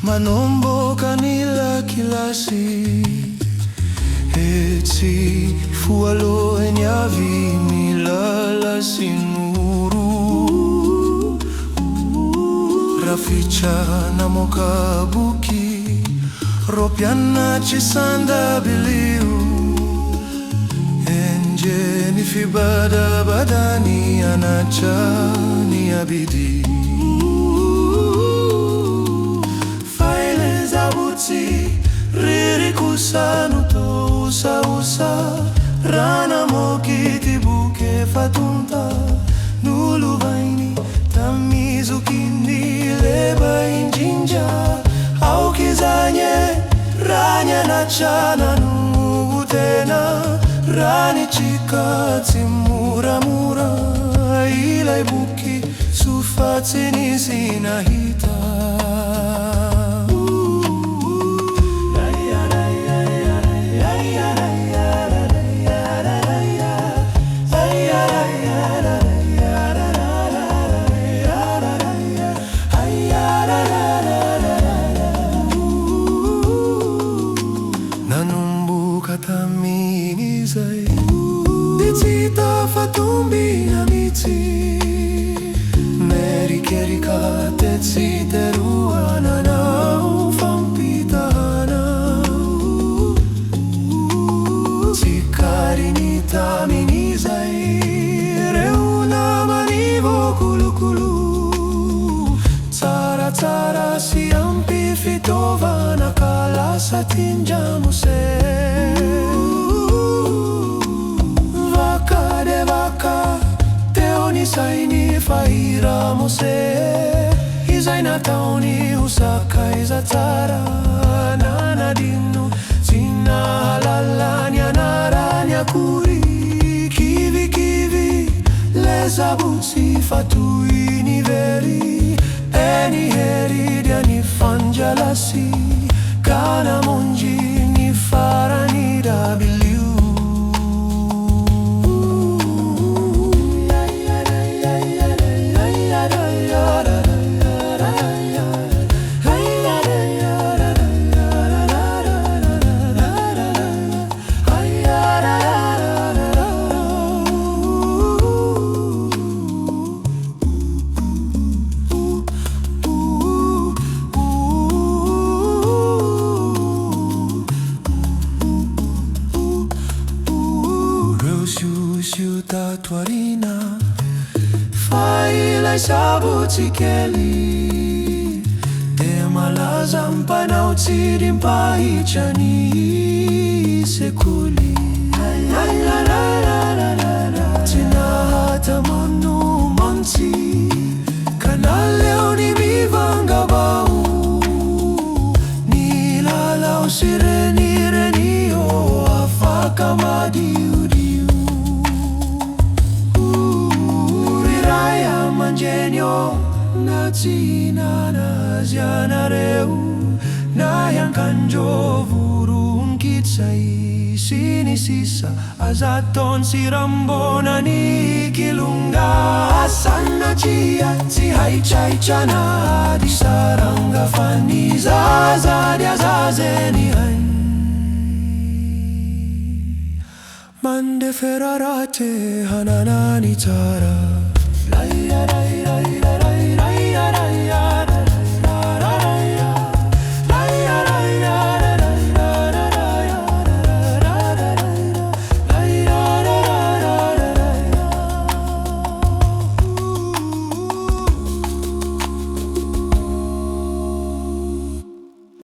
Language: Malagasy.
Manomboka nila kilasi Etsi fualo enyavi milala sinuru Raficha na mokabuki Ropiana chisanda biliu Enje ni fibada badani anacha ni abidi Lesabotsy ririkusa to usa Rana mokiti buke fatunta Nuluvaini tamizukini leba injinja Au kizanye ranya na chana nugutena Rani chikati mura Ilai buki sufatini sinahita Katamini-zay Ditsita fatumbi na miti Meri-kerika tetsi teruana na ufampitana Tsikari tamini-zay Reuna manivo kulu-kulu Tsara-tsara siampi fitova nakala sa tinjamuse Isaini faira mose Isaina taoni usaka izatara Nana dinu Sina halalanya naranya kuri Kivi Lesabotsy fatuini veri Eni heridia ni fanjalasi Kana monji ni farani dabili Tatuarina Fai Lesabotsy kely De malaza mpanautsy rimpahitrany sekoly Tsy nahatamono mantsy Ka naleo ny mivangabao Nilalao sy renirenio afaka madio Genio na tsina na zianareo Na yankanjo vurun kitsai Sinisisa azaton si rambona ni kilunga Asana chia si haichaichana Di saranga fani zazadi azazeni hai Mande ferarate hananani tara La la la la la